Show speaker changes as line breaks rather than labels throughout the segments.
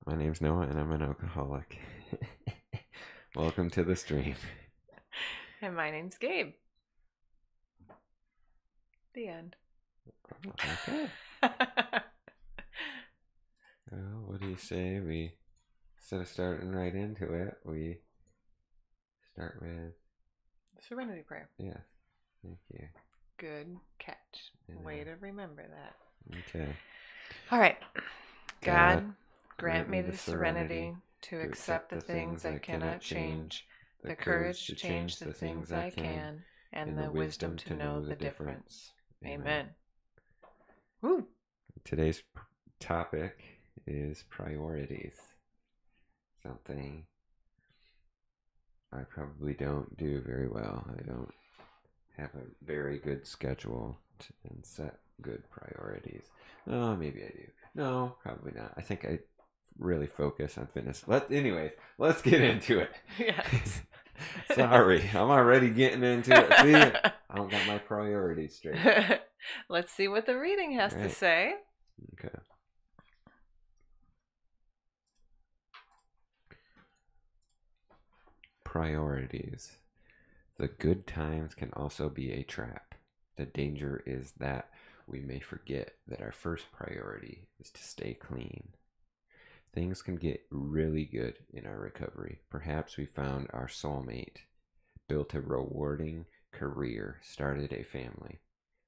My name's Noah, and I'm an alcoholic. Welcome to the stream.
And my name's Gabe. The end.
Okay. Well, what do you say we, instead of starting right into it, we start with,
Serenity prayer.
yes, thank you.
Good catch.
And,
Way to remember that.
okay.
All right.
God,
God, grant me the serenity to
to
accept
accept
the
the
things
things
I
I cannot
cannot
change,
change, the courage to change the things I can, and the wisdom to know the difference. Amen. Woo!
Today's topic is priorities. Something I probably don't do very well. I don't have a very good schedule and set good priorities. Oh, maybe I do. No, probably not. I think I really focus on fitness. Anyways, let's get into it.
Yes.
Sorry, I'm already getting into it. See, I don't got my priorities straight.
Let's see what the reading has to
Right.
say.
Okay. Priorities. The good times can also be a trap. The danger is that we may forget that our first priority is to stay clean. Things can get really good in our recovery. Perhaps we found our soulmate, built a rewarding career, started a family.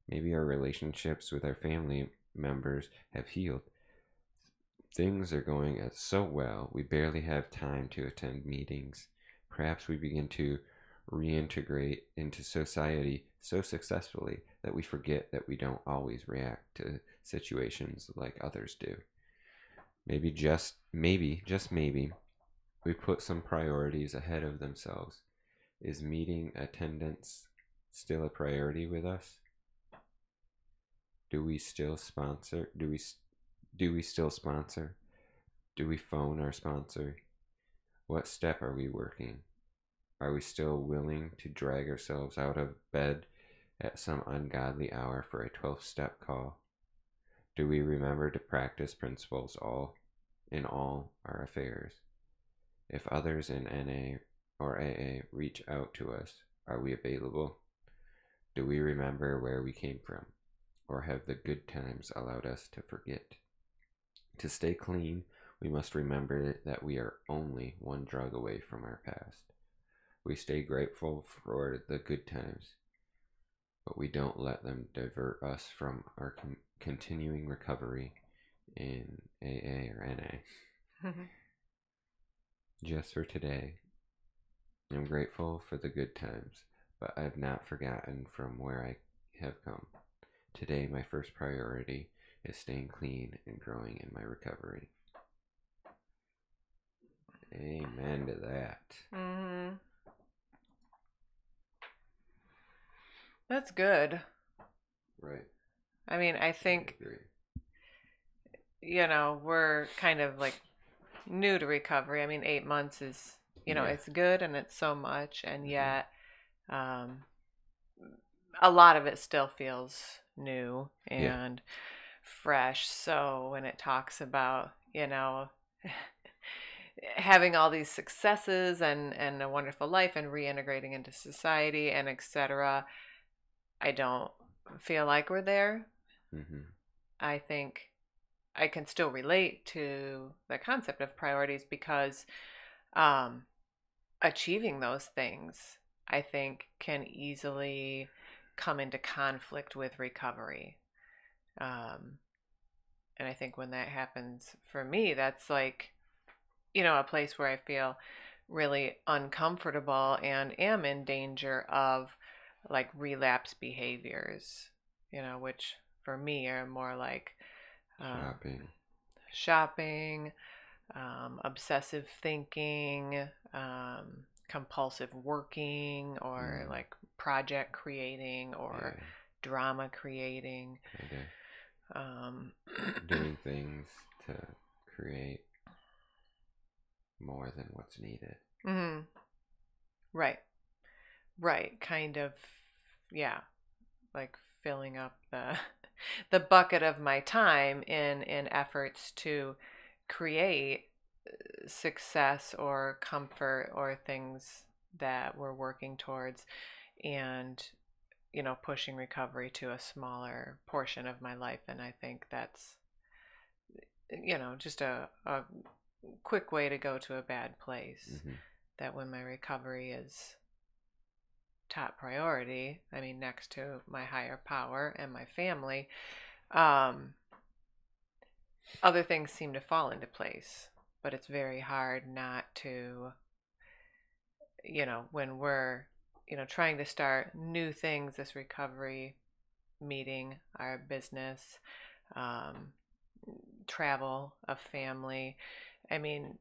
Maybe our relationships with our family members have healed. Things are going so well, we barely have time to attend meetings. Perhaps we begin to reintegrate into society so successfully that we forget that we don't always react to situations like others do. Just maybe, we put some priorities ahead of themselves. Is meeting attendance still a priority with us? Do we still sponsor? Do we still sponsor? Do we phone our sponsor? What step are we working? Are we still willing to drag ourselves out of bed at some ungodly hour for a 12-step call? Do we remember to practice principles in all our affairs? If others in NA or AA reach out to us, are we available? Do we remember where we came from? Or have the good times allowed us to forget? To stay clean, we must remember that we are only one drug away from our past. We stay grateful for the good times, but we don't let them divert us from our continuing recovery in AA or NA. Just for today, I'm grateful for the good times, but I have not forgotten from where I have come. Today, my first priority is staying clean and growing in my recovery. Amen to that.
Mm-hmm. That's good.
Right.
I mean, I think,
I agree.
we're kind of like new to recovery. I mean, 8 months is,
Yeah.
it's good and it's so much, and
Mhm.
yet a lot of it still feels new
Yeah.
and fresh. So when it talks about, having all these successes and a wonderful life and reintegrating into society and etc., I don't feel like we're there.
Mm-hmm.
I think I can still relate to the concept of priorities because um, achieving those things, I think, can easily come into conflict with recovery. Um, and I think when that happens for me, that's like, a place where I feel really uncomfortable and am in danger of like relapse behaviors, which for me are more like um,
Shopping.
shopping, obsessive thinking, compulsive working, or
Mm.
like project creating or
Yeah.
drama creating.
Okay.
Um,
Doing things to create more than what's needed.
mhm. Right, right. Kind of, yeah, like filling up the the bucket of my time in efforts to create success or comfort or things that we're working towards, and pushing recovery to a smaller portion of my life. And I think that's just a quick way to go to a bad place.
Mm-hmm.
That when my recovery is top priority, I mean, next to my higher power and my family, um, other things seem to fall into place. But it's very hard not to, when we're, trying to start new things, this recovery, meeting, our business, um, travel, a family. I mean,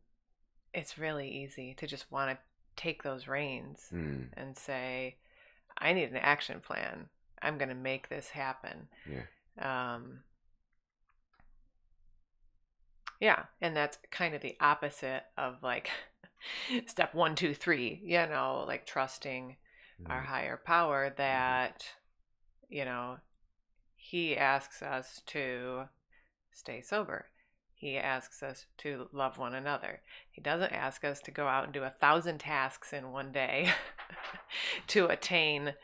it's really easy to just want to take those reins
Mm.
and say, I need an action plan. I'm going to make this happen.
Yeah.
Um, yeah. And that's kind of the opposite of like step 1, 2, 3, like trusting our
Right.
higher power
Mm-hmm.
that, you know, he asks us to stay sober. He asks us to love one another. He doesn't ask us to go out and do 1,000 tasks in one day to attain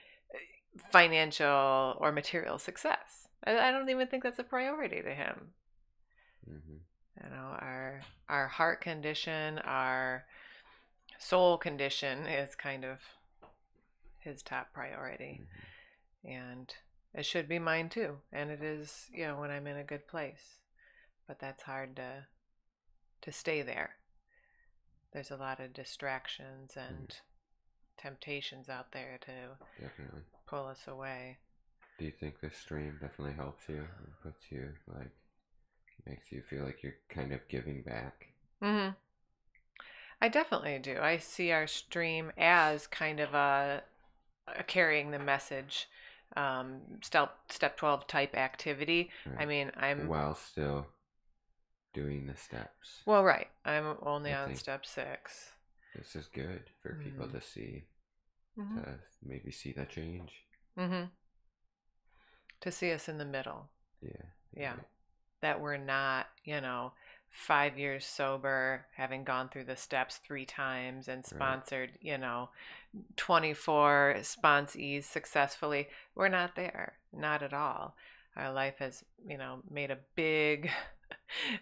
financial or material success. I don't even think that's a priority to him.
Mm-hmm.
Our heart condition, our soul condition is kind of his top priority,
Mm-hmm.
and it should be mine too. And it is, when I'm in a good place. But that's hard to stay there. There's a lot of distractions
Mm-hmm.
and temptations out there to
Definitely.
pull us away.
Do you think this stream definitely helps you and puts you like makes you feel like you're kind of giving back?
Hmm. I definitely do. I see our stream as kind of a carrying the message, step 12 type activity. I
Right.
mean, I'm
While still doing the steps.
well, right. I'm only
I
on
think
step 6.
this is good for people
Hmm.
to see,
Hmm.
to maybe see the change.
Hmm. To see us in the middle.
Yeah.
Yeah.
Right.
That we're not, 5 years sober, having gone through the steps 3 times and
Right.
sponsored, 24 sponsees successfully. We're not there, not at all. Our life has, made a big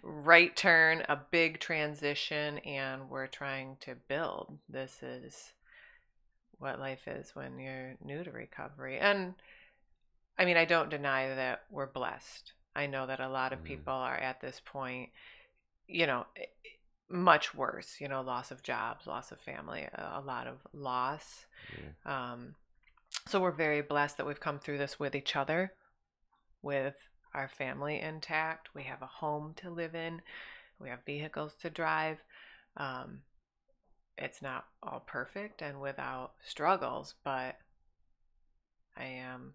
right turn, a big transition, and we're trying to build. This is what life is when you're new to recovery. And I mean, I don't deny that we're blessed. I know that a lot of
Mm-hmm.
people are at this point, you know, much worse, loss of jobs, loss of family, a lot of loss.
Yeah.
Um, so we're very blessed that we've come through this with each other, with our family intact. We have a home to live in, we have vehicles to drive. Um, it's not all perfect and without struggles, but I am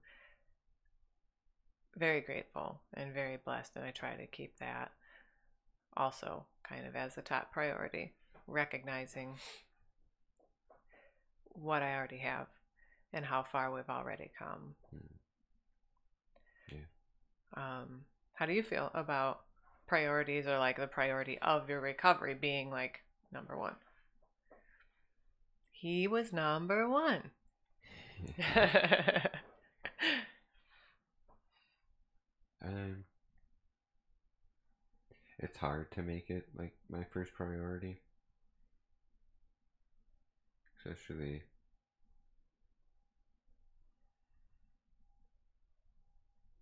very grateful and very blessed, and I try to keep that also kind of as a top priority, recognizing what I already have and how far we've already come.
Mm. Yeah.
How do you feel about priorities, or like the priority of your recovery being like number one? He was number one.
um, it's hard to make it like my first priority, especially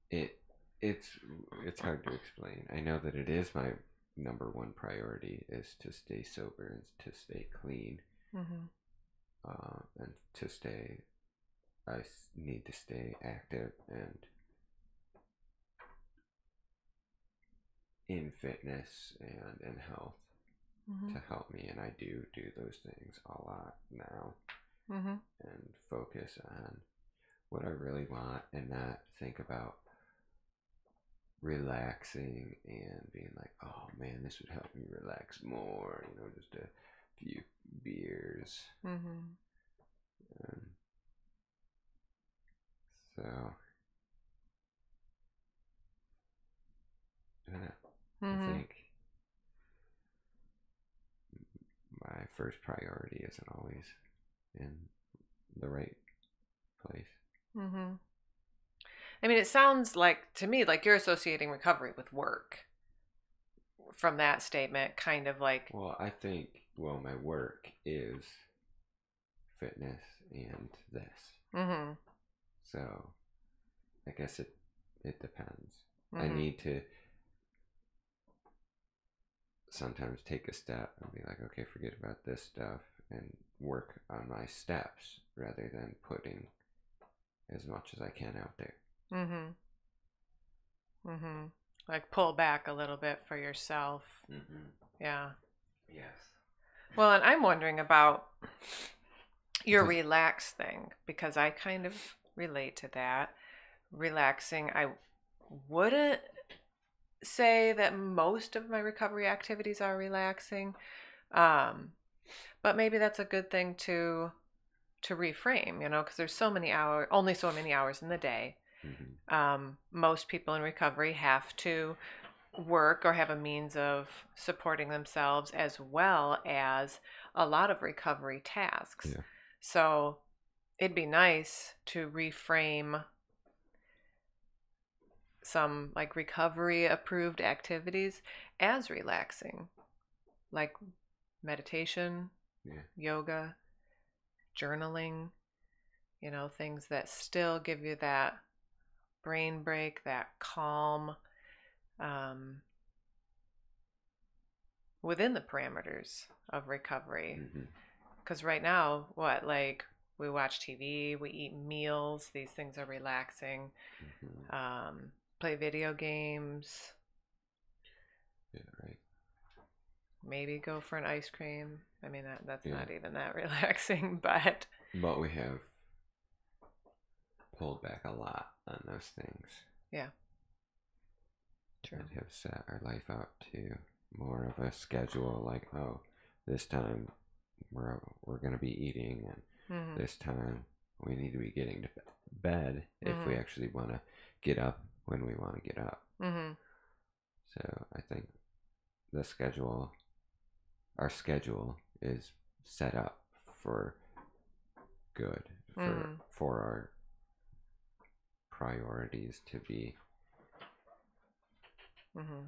it. It's it's hard to explain. I know that it is my number one priority is to stay sober and to stay clean,
Mm-hmm.
and to stay. I need to stay active and in fitness and in health
Mm-hmm.
to help me, and I do those things a lot now
Mm-hmm.
and focus on what I really want and not think about relaxing and being like, oh man, this would help me relax more, just a few beers.
Mm-hmm.
Um, so I don't know. I
Mm-hmm.
think first priority isn't always in the right place.
Mm-hmm. I mean, it sounds like to me like you're associating recovery with work from that statement, kind of like.
Well, I think, well, my work is fitness and this.
Mm-hmm.
So I guess it depends. I
Mm-hmm.
need to sometimes take a step and be like, okay, forget about this stuff and work on my steps rather than putting as much as I can out there.
Mm-hmm. Mm-hmm. Like pull back a little bit for yourself.
Mm-hmm.
Yeah.
Yes.
Well, and I'm wondering about your
Because
relax thing because I kind of relate to that. Relaxing, I wouldn't say that most of my recovery activities are relaxing. Um, but maybe that's a good thing to reframe, because there's only so many hours in the day.
mm-hmm.
Most people in recovery have to work or have a means of supporting themselves as well as a lot of recovery tasks.
Yeah.
So it'd be nice to reframe some like recovery approved activities as relaxing, like meditation,
Yeah.
yoga, journaling, things that still give you that brain break, that calm, um, within the parameters of recovery.
Mm-hmm.
Because right now, like we watch TV, we eat meals, these things are relaxing.
Mm-hmm.
Play video games,
Yeah, right.
maybe go for an ice cream. I mean, that's
Yeah.
not even that relaxing, but.
But we have pulled back a lot on those things.
Yeah. True.
And have set our life out to more of a schedule, like, oh, this time we're going to be eating, and
Mm-hmm.
this time we need to be getting to bed if we
Mm-hmm.
actually want to get up when we want to get up.
Mm-hmm.
So I think our schedule is set up for good,
Mm-hmm.
for our priorities to be
Mm-hmm.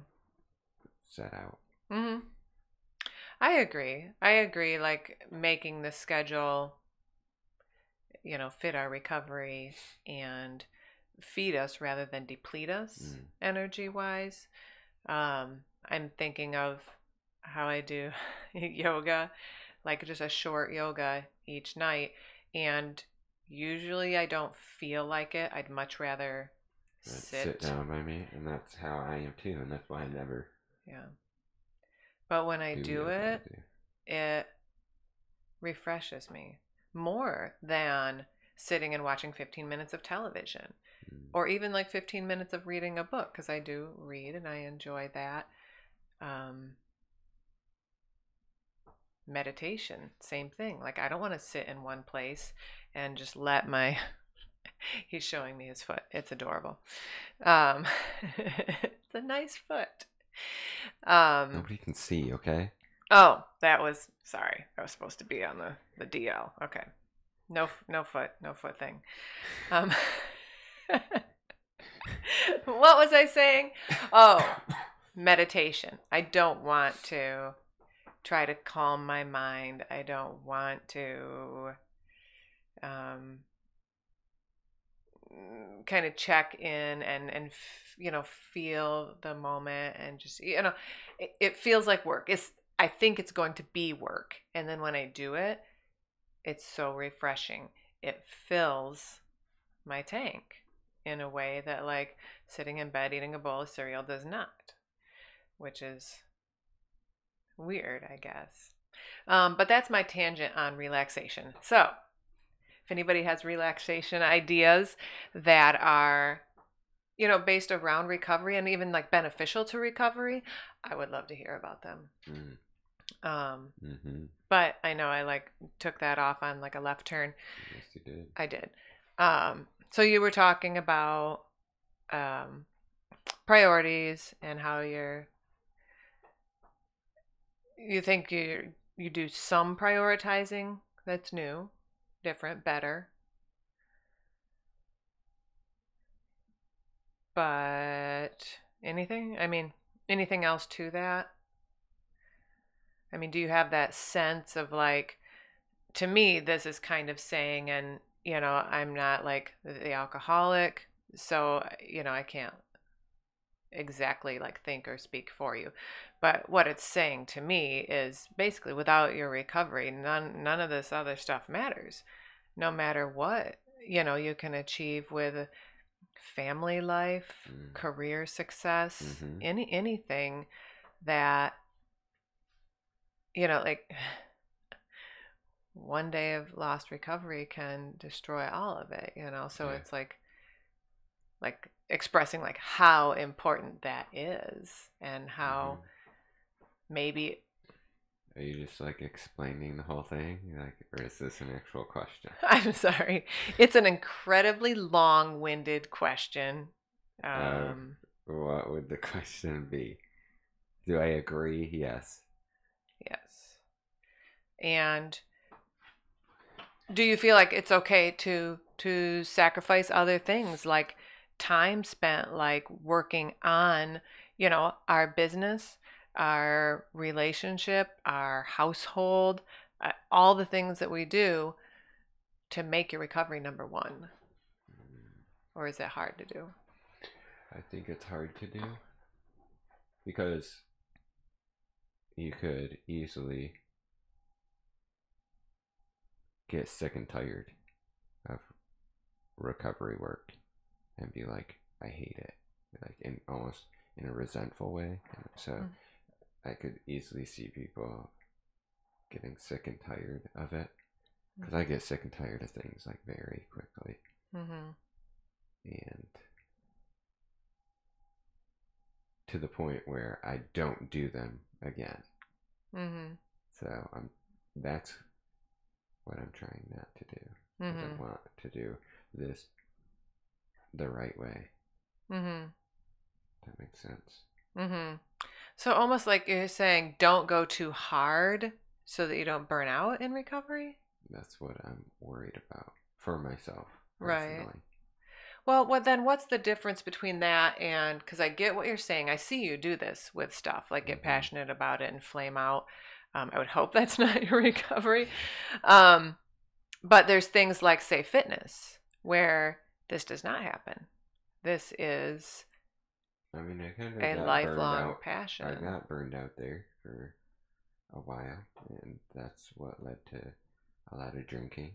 set out.
Mm-hmm. I agree. Like making the schedule, fit our recovery and feed us rather than deplete us energy wise. I'm thinking of how I do yoga, like just a short yoga each night. And usually I don't feel like it. I'd much rather
Sit
sit.
down by me, and that's how I am too, and that's why I never
Yeah. But when I
do
do
yoga.
it, it refreshes me more than sitting and watching 15 minutes of television or even like 15 minutes of reading a book, because I do read and I enjoy that. Um, Meditation, same thing. Like, I don't want to sit in one place and just let my. He's showing me his foot. It's adorable. Um, it's a nice foot.
Nobody can see, okay?
Oh, sorry. That was supposed to be on the DL. Okay. No foot thing. Um, what was I saying? Oh, meditation. I don't want to try to calm my mind. I don't want to kind of check in and feel the moment and just it feels like work. I think it's going to be work, and then when I do it, it's so refreshing. It fills my tank in a way that like sitting in bed eating a bowl of cereal does not, which is weird, I guess. But that's my tangent on relaxation. So if anybody has relaxation ideas that are, based around recovery and even like beneficial to recovery, I would love to hear about them.
Mm-hmm.
But I know I like took that off on like a left turn.
Yes, you did.
I did. So you were talking about priorities and how you think you do some prioritizing that's new, different, better. But anything? I mean, anything else to that? I mean, do you have that sense of like, to me, this is kind of saying, and, I'm not like the alcoholic, so, I can't exactly like think or speak for you. But what it's saying to me is basically without your recovery, none of this other stuff matters. No matter what, you can achieve with family life, career success,
Mm-hmm.
anything that, like one day of lost recovery can destroy all of it, so
Yeah.
it's like expressing like how important that is and
Mm-hmm.
how maybe
Are you just like explaining the whole thing? Like, or is this an actual question?
I'm sorry. It's an incredibly long-winded question.
Uh,
Um,
what would the question be? Do I agree? Yes.
yes. And do you feel like it's okay to sacrifice other things like time spent like working on, our business, our relationship, our household, all the things that we do to make your recovery number one? Or is it hard to do?
I think it's hard to do because you could easily get sick and tired of recovery work and be like, I hate it, like in almost in a resentful way. And so I could easily see people getting sick and tired of it because I get sick and tired of things like very quickly,
Mm-hmm.
and to the point where I don't do them again.
Mm-hmm.
So that's what I'm trying not to do. Because
Mm-hmm.
I want to do this the right way.
Mm-hmm.
That makes sense.
Mm-hmm. So almost like you're saying don't go too hard so that you don't burn out in recovery?
That's what I'm worried about for myself
Right.
personally.
Well, what's the difference between that and, because I get what you're saying. I see you do this with stuff, like get
Mm-hmm.
passionate about it and flame out. I would hope that's not your recovery. Um, but there's things like, say, fitness, where this does not happen. This is
I mean, I kind of
a
got burned
lifelong
out. I
passion.
got burned out there for a while, and that's what led to a lot of drinking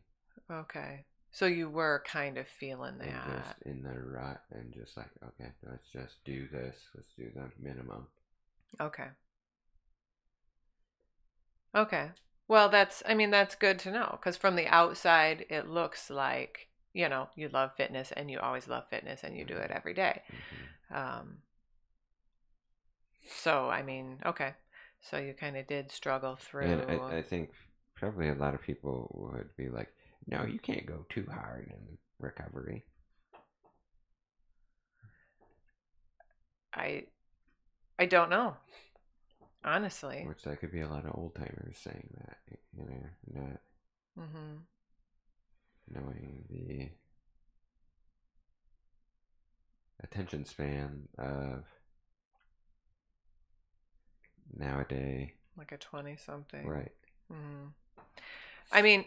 Okay. So you were kind of feeling
and just
that.
in the rut and just like, okay, let's just do this. Let's do the minimum.
Okay. Okay. Well, that's good to know because from the outside, it looks like, you love fitness and you always love fitness and you do it
Mm-hmm.
every day.
Mm-hmm.
Um, so, okay. So you kind of did struggle
And
through.
I think probably a lot of people would be like, no, you can't go too hard in recovery.
I I don't know, honestly.
Which that could be a lot of old timers saying that, not
Mm-hmm.
knowing the attention span of nowadays.
Like a 20 something.
Right.
Mm-hmm. I mean,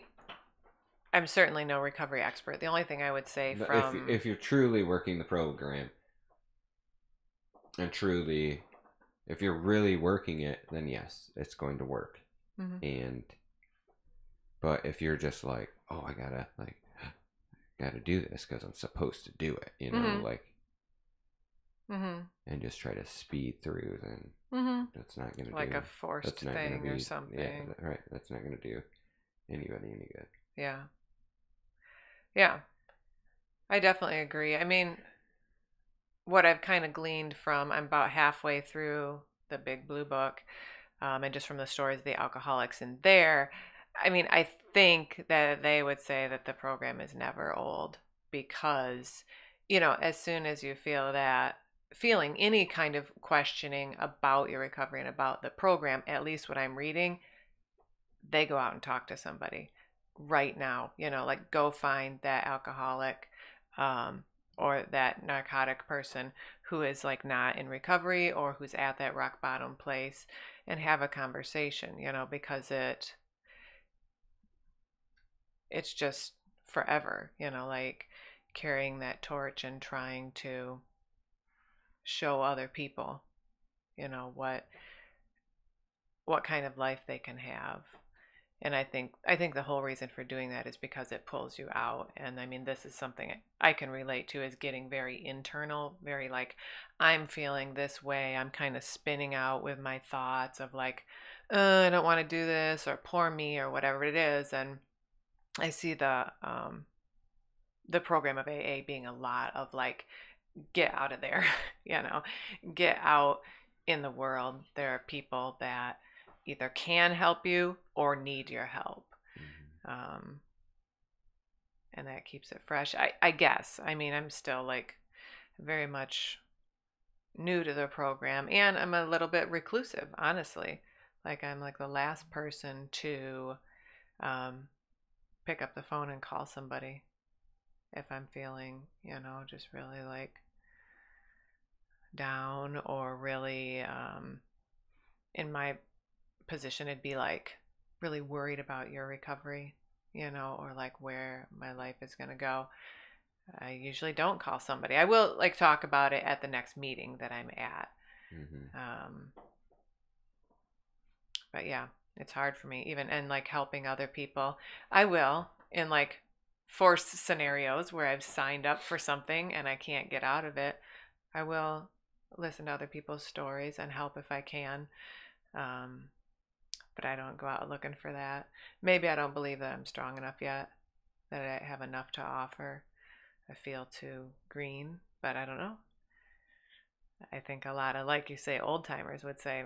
I'm certainly no recovery expert. The only thing I would say
But
from.
if you're truly working the program and truly, if you're really working it, then yes, it's going to work.
Mm-hmm.
And but if you're just like, oh, gotta do this because I'm supposed to do it,
Mm-hmm.
like,
Mm-hmm.
and just try to speed through, then
Mm-hmm.
that's not gonna
Like
do.
a forced
That's not gonna
thing or
be. Yeah,
something.
right. That's not gonna do anybody any good.
Yeah. Yeah. I definitely agree. I mean, what I've kind of gleaned from, I'm about halfway through the Big Blue Book, and just from the stories of the alcoholics in there, I mean, I think that they would say that the program is never old because, as soon as you feel that, feeling any kind of questioning about your recovery and about the program, at least what I'm reading, they go out and talk to somebody right now, like go find that alcoholic, or that narcotic person who is like not in recovery or who's at that rock bottom place, and have a conversation, because it's just forever, like carrying that torch and trying to show other people, what kind of life they can have. And I think the whole reason for doing that is because it pulls you out. And I mean, this is something I can relate to, is getting very internal, very like, I'm feeling this way. I'm kind of spinning out with my thoughts of like, I don't want to do this, or poor me, or whatever it is. And I see the program of AA being a lot of like, get out of there, get out in the world. There are people that either can help you or need your help. And that keeps it fresh, I guess. I mean, I'm still like very much new to the program, and I'm a little bit reclusive, honestly. Like, I'm like the last person to pick up the phone and call somebody if I'm feeling, just really like down, or really in my position, it'd be like really worried about your recovery, or like where my life is going to go. I usually don't call somebody. I will like talk about it at the next meeting that I'm at. But yeah, it's hard for me, even, and like helping other people. I will, in like forced scenarios where I've signed up for something and I can't get out of it, I will listen to other people's stories and help if I can. But I don't go out looking for that. Maybe I don't believe that I'm strong enough yet, that I have enough to offer. I feel too green, but I don't know. I think a lot of, like you say, old timers would say,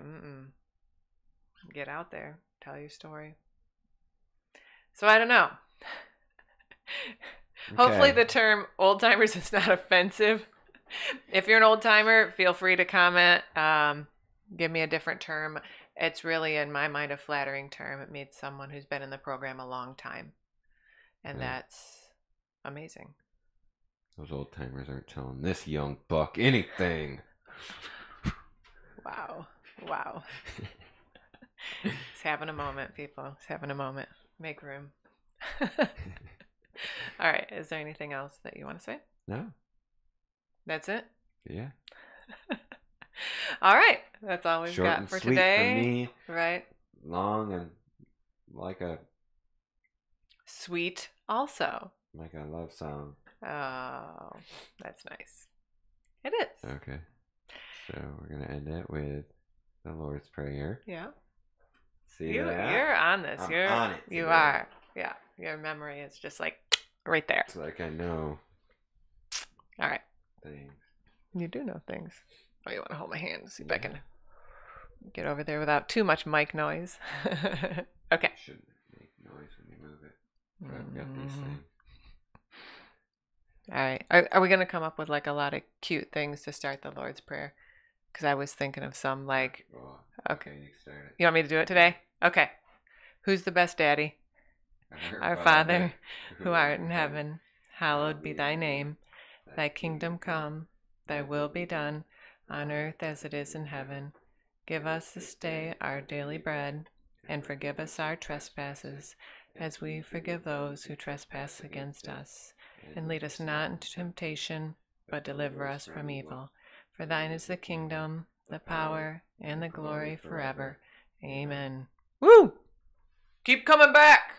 get out there, tell your story. So I don't know. Okay. Hopefully the term old timers is not offensive. If you're an old timer, feel free to comment. Give me a different term. It's really, in my mind, a flattering term. It means someone who's been in the program a long time. And that's amazing.
Those old timers aren't telling this young buck anything.
Wow. He's having a moment, people. He's having a moment. Make room. All right. Is there anything else that you want to say?
No.
That's it?
Yeah.
All right. That's all we've
Short
got
and
for
sweet
today.
For me.
Right.
Long and like a
sweet also.
Like a love song.
Oh, that's nice. It is.
Okay. So we're going to end it with the Lord's Prayer.
Yeah.
See
you're on this. You're on it today. You are. Yeah. Your memory is just like right there.
It's like I know.
All right.
Things.
You do know things. Oh, you want to hold my hand? See if I can get over there without too much mic noise. Okay.
Shouldn't make noise when you move it. But I've got these things.
All right. Are we going to come up with like a lot of cute things to start the Lord's Prayer? Because I was thinking of some like...
Okay.
You want me to do it today? Okay. Who's the best daddy? Our Father, who art in heaven, hallowed be thy name. Thy kingdom come, thy will be done, on earth as it is in heaven. Give us this day our daily bread, and forgive us our trespasses, as we forgive those who trespass against us. And lead us not into temptation, but deliver us from evil. For thine is the kingdom, the power, and the glory forever. Amen. Woo! Keep coming back!